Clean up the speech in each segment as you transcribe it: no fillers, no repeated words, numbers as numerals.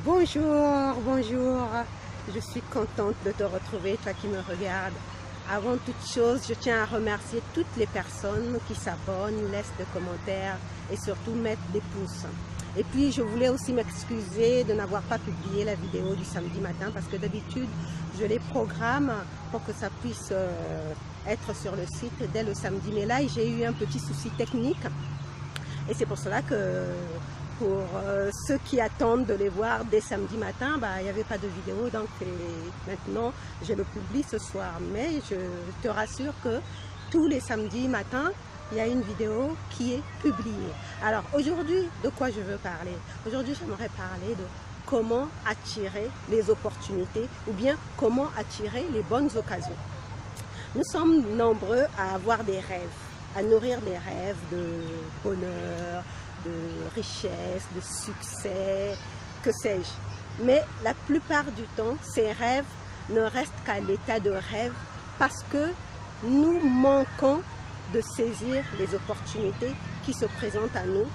Bonjour, bonjour. Je suis contente de te retrouver, toi qui me regardes. Avant toute chose, je tiens à remercier toutes les personnes qui s'abonnent, laissent des commentaires et surtout mettent des pouces. Et puis, je voulais aussi m'excuser de n'avoir pas publié la vidéo du samedi matin parce que d'habitude, je les programme pour que ça puisse être sur le site dès le samedi. Mais là, j'ai eu un petit souci technique et c'est pour cela que pour ceux qui attendent de les voir dès samedi matin, il n'y avait pas de vidéo, donc maintenant je le publie ce soir. Mais je te rassure que tous les samedis matins, il y a une vidéo qui est publiée. Alors aujourd'hui, de quoi je veux parler? Aujourd'hui, j'aimerais parler de comment attirer les opportunités ou bien comment attirer les bonnes occasions. Nous sommes nombreux à avoir des rêves, à nourrir des rêves de bonheur, de richesse, de succès, que sais-je. Mais la plupart du temps, ces rêves ne restent qu'à l'état de rêve parce que nous manquons de saisir les opportunités qui se présentent à nous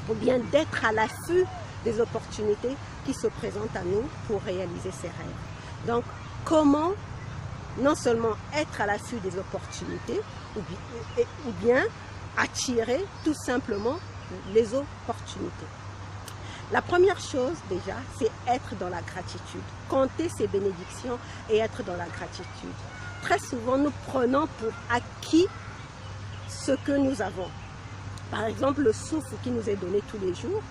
ou bien d'être à l'affût des opportunités qui se présentent à nous pour réaliser ces rêves. Donc, comment non seulement être à l'affût des opportunités ou bien attirer tout simplement les opportunités. La première chose déjà, c'est être dans la gratitude, compter ses bénédictions et être dans la gratitude. Très souvent, nous prenons pour acquis ce que nous avons. Par exemple, le souffle qui nous est donné tous les jours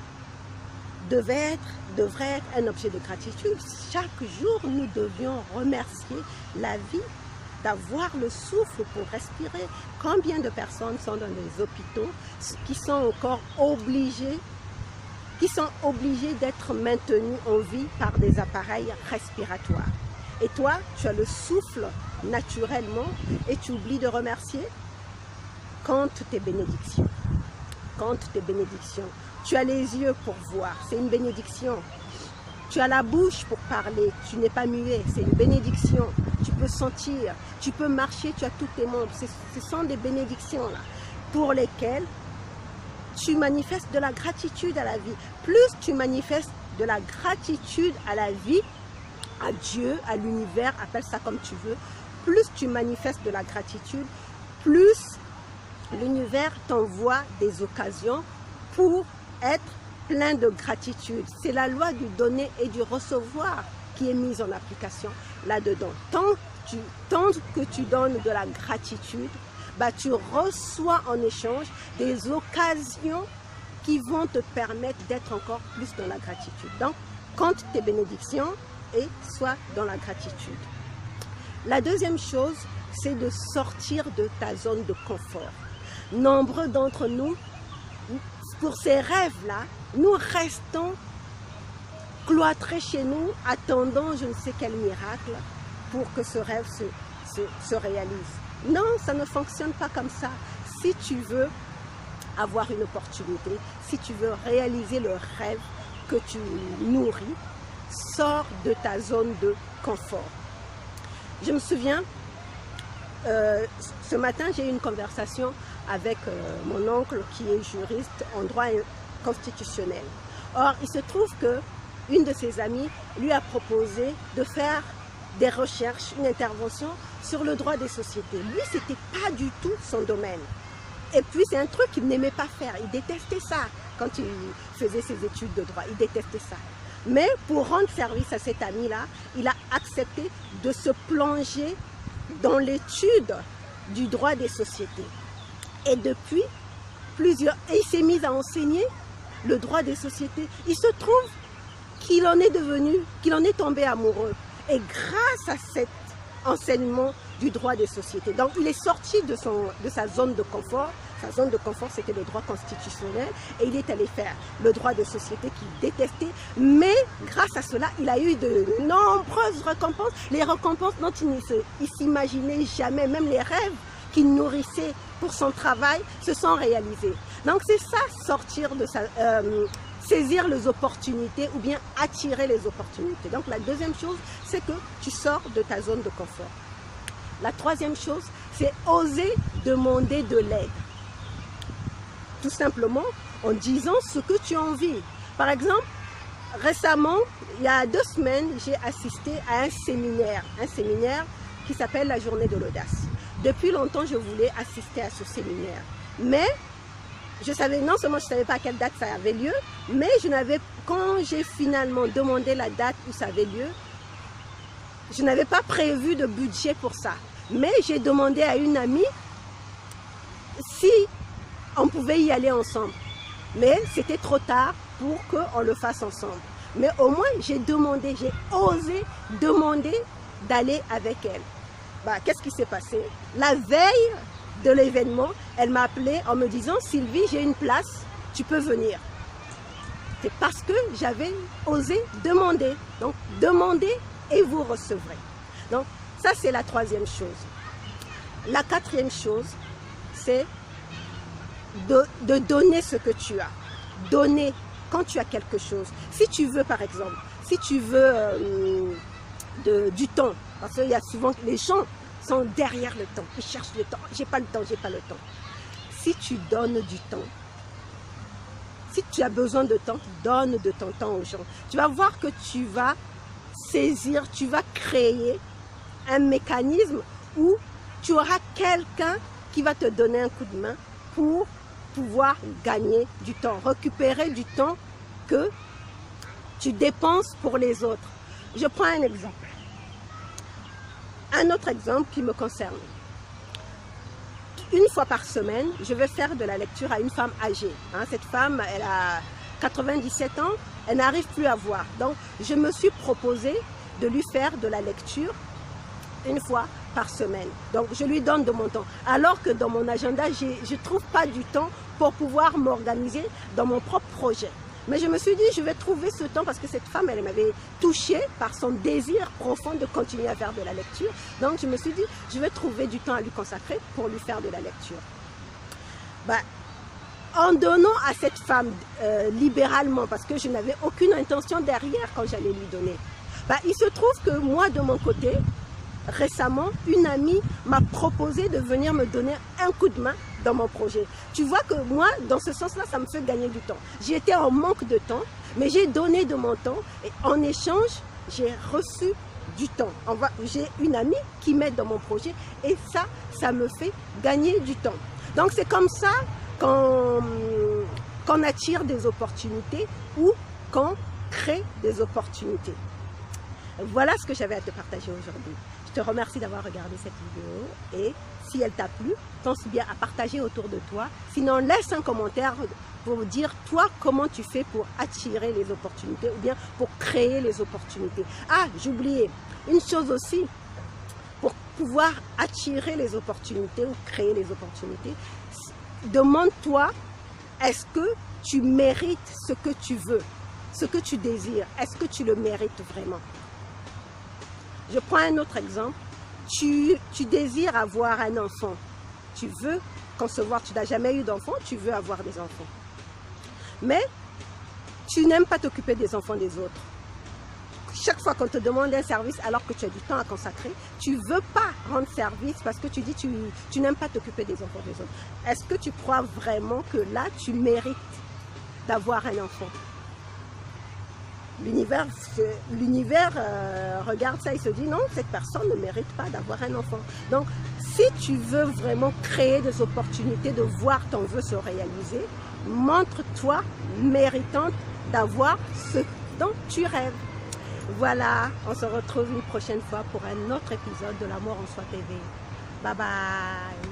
devrait être un objet de gratitude. Chaque jour, nous devions remercier la vie d'avoir le souffle pour respirer. Combien de personnes sont dans les hôpitaux qui sont encore obligées d'être maintenues en vie par des appareils respiratoires. Et toi, tu as le souffle naturellement et tu oublies de remercier. Compte tes bénédictions. Compte tes bénédictions. Tu as les yeux pour voir, c'est une bénédiction. Tu as la bouche pour parler, tu n'es pas muet, c'est une bénédiction. Tu peux sentir, tu peux marcher, tu as tous tes membres. Ce sont des bénédictions là, pour lesquelles tu manifestes de la gratitude à la vie. Plus tu manifestes de la gratitude à la vie, à Dieu, à l'univers, appelle ça comme tu veux, plus tu manifestes de la gratitude, plus l'univers t'envoie des occasions pour être plein de gratitude. C'est la loi du donner et du recevoir qui est mise en application là-dedans. Tant que tu donnes de la gratitude, tu reçois en échange des occasions qui vont te permettre d'être encore plus dans la gratitude. Donc, compte tes bénédictions et sois dans la gratitude. La deuxième chose, c'est de sortir de ta zone de confort. Nombreux d'entre nous, pour ces rêves-là, nous restons cloîtrés chez nous, attendant je ne sais quel miracle pour que ce rêve se réalise. Non, ça ne fonctionne pas comme ça. Si tu veux avoir une opportunité, si tu veux réaliser le rêve que tu nourris, sors de ta zone de confort. Je me souviens, ce matin, j'ai eu une conversation avec mon oncle qui est juriste en droit constitutionnel. Or, il se trouve que une de ses amies lui a proposé de faire des recherches, une intervention sur le droit des sociétés. Lui, ce n'était pas du tout son domaine. Et puis, c'est un truc qu'il n'aimait pas faire. Il détestait ça quand il faisait ses études de droit. Il détestait ça. Mais pour rendre service à cet ami-là, il a accepté de se plonger dans l'étude du droit des sociétés. Et depuis et il s'est mis à enseigner le droit des sociétés. Il se trouve qu'il en est tombé amoureux. Et grâce à cet enseignement du droit des sociétés, donc il est sorti de sa zone de confort. Sa zone de confort, c'était le droit constitutionnel. Et il est allé faire le droit des sociétés qu'il détestait. Mais grâce à cela, il a eu de nombreuses récompenses. Les récompenses dont il s'imaginait jamais, même les rêves qu'il nourrissait pour son travail, se sont réalisés. Donc c'est ça, sortir de saisir les opportunités ou bien attirer les opportunités. Donc la deuxième chose, c'est que tu sors de ta zone de confort. La troisième chose, c'est oser demander de l'aide. Tout simplement en disant ce que tu as envie. Par exemple, récemment, il y a 2 semaines, j'ai assisté à un séminaire qui s'appelle la Journée de l'Audace. Depuis longtemps, je voulais assister à ce séminaire. Mais je savais, non seulement je ne savais pas à quelle date ça avait lieu, mais quand j'ai finalement demandé la date où ça avait lieu, je n'avais pas prévu de budget pour ça. Mais j'ai demandé à une amie si on pouvait y aller ensemble. Mais c'était trop tard pour qu'on le fasse ensemble. Mais au moins, j'ai osé demander d'aller avec elle. Bah, qu'est-ce qui s'est passé? La veille de l'événement, elle m'a appelé en me disant « Sylvie, j'ai une place, tu peux venir ». C'est parce que j'avais osé demander. Donc, demandez et vous recevrez. Donc, ça, c'est la 3e chose. La 4e chose, c'est de donner ce que tu as. Donner quand tu as quelque chose. Si tu veux, par exemple, si tu veux du temps, parce qu'il y a souvent, les gens sont derrière le temps, ils cherchent le temps. J'ai pas le temps, j'ai pas le temps. Si tu donnes du temps, si tu as besoin de temps, donne de ton temps aux gens. Tu vas voir que tu vas saisir, tu vas créer un mécanisme où tu auras quelqu'un qui va te donner un coup de main pour pouvoir gagner du temps, récupérer du temps que tu dépenses pour les autres. Je prends un exemple. Un autre exemple qui me concerne. Une fois par semaine, je vais faire de la lecture à une femme âgée. Cette femme, elle a 97 ans, elle n'arrive plus à voir. Donc, je me suis proposé de lui faire de la lecture une fois par semaine. Donc, je lui donne de mon temps. Alors que dans mon agenda, je ne trouve pas du temps pour pouvoir m'organiser dans mon propre projet. Mais je me suis dit, je vais trouver ce temps parce que cette femme, elle m'avait touchée par son désir profond de continuer à faire de la lecture. Donc, je me suis dit, je vais trouver du temps à lui consacrer pour lui faire de la lecture. En donnant à cette femme libéralement, parce que je n'avais aucune intention derrière quand j'allais lui donner, il se trouve que moi, de mon côté, récemment, une amie m'a proposé de venir me donner un coup de main dans mon projet. Tu vois que moi, dans ce sens-là, ça me fait gagner du temps. J'étais en manque de temps, mais j'ai donné de mon temps et en échange, j'ai reçu du temps. J'ai une amie qui m'aide dans mon projet et ça me fait gagner du temps. Donc c'est comme ça qu'on attire des opportunités ou qu'on crée des opportunités. Voilà ce que j'avais à te partager aujourd'hui. Je te remercie d'avoir regardé cette vidéo et si elle t'a plu, pense bien à partager autour de toi. Sinon, laisse un commentaire pour dire toi comment tu fais pour attirer les opportunités ou bien pour créer les opportunités. Ah, j'ai oublié une chose aussi. Pour pouvoir attirer les opportunités ou créer les opportunités, demande-toi, est-ce que tu mérites ce que tu veux, ce que tu désires? Est-ce que tu le mérites vraiment? Je prends un autre exemple. Tu désires avoir un enfant. Tu veux concevoir, tu n'as jamais eu d'enfant, tu veux avoir des enfants. Mais tu n'aimes pas t'occuper des enfants des autres. Chaque fois qu'on te demande un service alors que tu as du temps à consacrer, tu ne veux pas rendre service parce que tu dis que tu n'aimes pas t'occuper des enfants des autres. Est-ce que tu crois vraiment que là, tu mérites d'avoir un enfant? L'univers regarde ça et se dit non, cette personne ne mérite pas d'avoir un enfant. Donc, si tu veux vraiment créer des opportunités de voir ton vœu se réaliser, montre-toi méritante d'avoir ce dont tu rêves. Voilà, on se retrouve une prochaine fois pour un autre épisode de l'Amour en Soi TV. Bye bye.